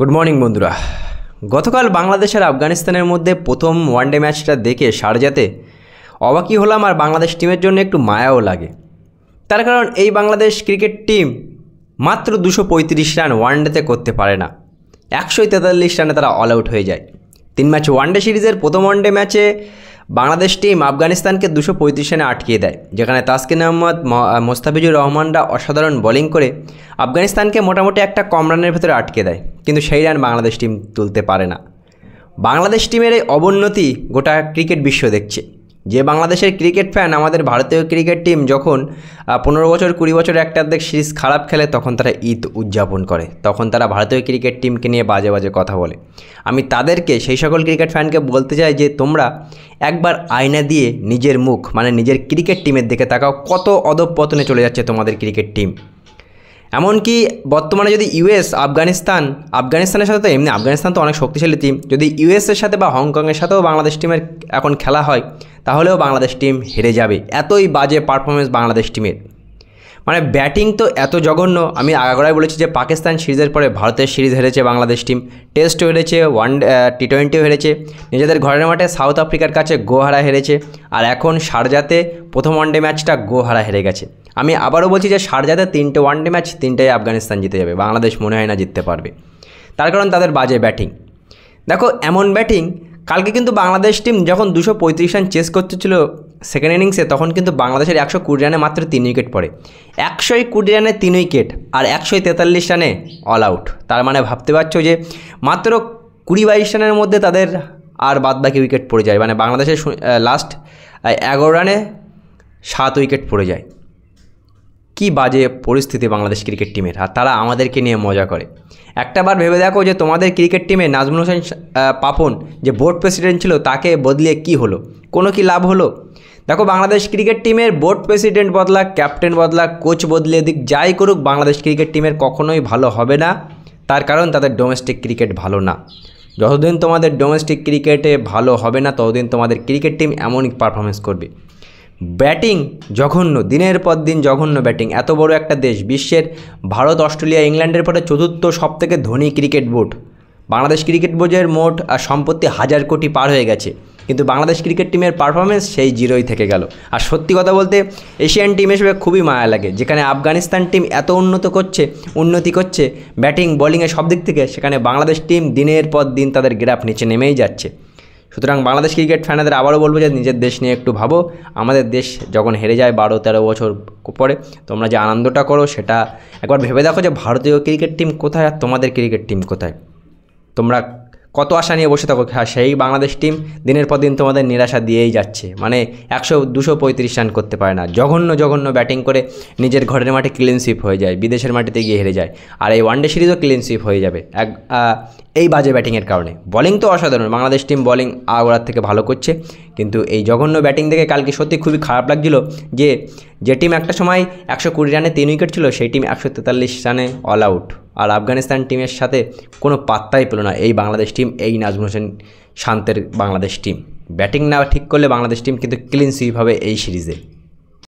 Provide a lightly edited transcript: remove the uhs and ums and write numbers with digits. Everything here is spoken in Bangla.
গুড মর্নিং বন্ধুরা। গতকাল বাংলাদেশ আর আফগানিস্তানের মধ্যে প্রথম ওয়ানডে ম্যাচটা দেখে শারজাতে অবাকই হলাম, আর বাংলাদেশ টিমের জন্য একটু মায়াও লাগে। তার কারণ এই বাংলাদেশ ক্রিকেট টিম মাত্র 235 রান ওয়ানডেতে করতে পারে না, 143 রানে তারা অল আউট হয়ে যায়। 3 ম্যাচ ওয়ানডে সিরিজের প্রথম ওয়ানডে ম্যাচে বাংলাদেশ টিম আফগানিস্তানকে 235 রানে আটকিয়ে দেয়, যেখানে তাসকিন আহমদ, মোস্তাফিজুর রহমানরা অসাধারণ বোলিং করে আফগানিস্তানকে মোটামুটি একটা কম রানের ভেতরে আটকে দেয়, কিন্তু সেই রান বাংলাদেশ টিম তুলতে পারে না। বাংলাদেশ টিমের এই অবনতি গোটা ক্রিকেট বিশ্ব দেখছে। যে বাংলাদেশের ক্রিকেট ফ্যান আমাদের ভারতীয় ক্রিকেট টিম যখন 15 বছর 20 বছর একটা অর্ধেক সিরিজ খারাপ খেলে তখন তারা ঈদ উদযাপন করে, তখন তারা ভারতীয় ক্রিকেট টিমকে নিয়ে বাজে বাজে কথা বলে। আমি তাদেরকে, সেই সকল ক্রিকেট ফ্যানকে বলতে চাই যে তোমরা একবার আয়না দিয়ে নিজের মুখ মানে নিজের ক্রিকেট টিমের দিকে তাকাও, কত অধঃপতনে চলে যাচ্ছে তোমাদের ক্রিকেট টিম। এমনকি বর্তমানে যদি আফগানিস্তানের সাথে, তো এমনি আফগানিস্তান তো অনেক শক্তিশালী টিম, যদি ইউএসের সাথে বা হংকংয়ের সাথেও বাংলাদেশ টিমের এখন খেলা হয় তাহলেও বাংলাদেশ টিম হেরে যাবে, এতই বাজে পারফরমেন্স বাংলাদেশ টিমের। মানে ব্যাটিং তো এত জঘন্য। আমি আগাগোড়ায় বলেছি যে পাকিস্তান সিরিজের পরে ভারতের সিরিজ হেরেছে বাংলাদেশ টিম, টেস্টও হেরেছে, টি20ও হেরেছে, নিজেদের ঘরের মাঠে সাউথ আফ্রিকার কাছে গোহারা হেরেছে, আর এখন শারজাতে প্রথম ওয়ানডে ম্যাচটা গোহারা হেরে গেছে। আমি আবারও বলছি যে শারজাতে 3টে ওয়ানডে ম্যাচ 3টাই আফগানিস্তান জিতে যাবে, বাংলাদেশ মনে হয় না জিততে পারবে। তার কারণ তাদের বাজে ব্যাটিং। দেখো এমন ব্যাটিং, কালকে কিন্তু বাংলাদেশ টিম যখন 235 রান চেস করতেছিল সেকেন্ড ইনিংসে, তখন কিন্তু বাংলাদেশের 120 রানে মাত্র 3 উইকেট পড়ে। 120 রানে 3 উইকেট আর 143 রানে অল আউট। তার মানে ভাবতে পারছো যে মাত্র 20-22 রানের মধ্যে তাদের আর বাদবাকি উইকেট পড়ে যায়। মানে বাংলাদেশের লাস্ট 11 রানে 7 উইকেট পড়ে যায়। কি বাজে পরিস্থিতি বাংলাদেশ ক্রিকেট টিমের, আর তারা আমাদেরকে নিয়ে মজা করে। একটাবার ভেবে দেখো যে তোমাদের ক্রিকেট টিমে নাজমুল হোসেন পাপন যে বোর্ড প্রেসিডেন্ট ছিল তাকে বদলিয়ে কি হলো, কোনো কি লাভ হলো? দেখো বাংলাদেশ ক্রিকেট টিমের বোর্ড প্রেসিডেন্ট বদলা, ক্যাপ্টেন বদলা, কোচ বদলিয়ে দিক, যাই করুক বাংলাদেশ ক্রিকেট টিমের কখনোই ভালো হবে না। তার কারণ তাদের ডোমেস্টিক ক্রিকেট ভালো না। যতদিন তোমাদের ডোমেস্টিক ক্রিকেটে ভালো হবে না ততদিন তোমাদের ক্রিকেট টিম এমনই পারফরমেন্স করবে। ব্যাটিং জঘন্য, দিনের পর দিন জঘন্য ব্যাটিং। এত বড় একটা দেশ, বিশ্বের ভারত, অস্ট্রেলিয়া, ইংল্যান্ডের পরে 4র্থ সবথেকে ধনী ক্রিকেট বোর্ড। বাংলাদেশ ক্রিকেট বোর্ডের মোট সম্পত্তি 1000 কোটি পার হয়ে গেছে, কিন্তু বাংলাদেশ ক্রিকেট টিমের পারফরমেন্স সেই জিরোই থেকে গেল। আর সত্যি কথা বলতে এশিয়ান টিম হিসেবে খুবই মায়া লাগে, যেখানে আফগানিস্তান টিম এত উন্নতি করছে ব্যাটিং বোলিংয়ে সব দিক থেকে, সেখানে বাংলাদেশ টিম দিনের পর দিন তাদের গ্রাফ নিচে নেমেই যাচ্ছে। সুতরাং বাংলাদেশ ক্রিকেট ফ্যানেদের আবারও বলবো যে নিজের দেশ নিয়ে একটু ভাবো। আমাদের দেশ যখন হেরে যায় 12-13 বছর পরে, তোমরা যে আনন্দটা করো সেটা একবার ভেবে দেখো যে ভারতীয় ক্রিকেট টিম কোথায় আর তোমাদের ক্রিকেট টিম কোথায়। তোমরা কত আশা নিয়ে বসে থাকো, হ্যাঁ সেই বাংলাদেশ টিম দিনের পর দিন তোমাদের নিরাশা দিয়েই যাচ্ছে। মানে 235 রান করতে পারে না, জঘন্য ব্যাটিং করে নিজের ঘরের মাঠে ক্লিন সুইপ হয়ে যায়, বিদেশের মাটিতে গিয়ে হেরে যায়, আর এই ওয়ানডে সিরিজও ক্লিন সুইপ হয়ে যাবে এই বাজে ব্যাটিংয়ের কারণে। বোলিং তো অসাধারণ, বাংলাদেশ টিম বোলিং আগোড়ার থেকে ভালো করছে, কিন্তু এই জঘন্য ব্যাটিং দেখে কালকে সত্যি খুবই খারাপ লাগছিল যে টিম একটা সময় 120 রানে 3 উইকেট ছিল, সেই টিম 143 রানে অল আউট। আর আফগানিস্তান টিমের সাথে কোনো পাত্তাই পেল না এই বাংলাদেশ টিম, এই নাজমুল হোসেন শান্তের বাংলাদেশ টিম। ব্যাটিং না ঠিক করলে বাংলাদেশ টিম কিন্তু ক্লিন সুইপ হবে এই সিরিজে।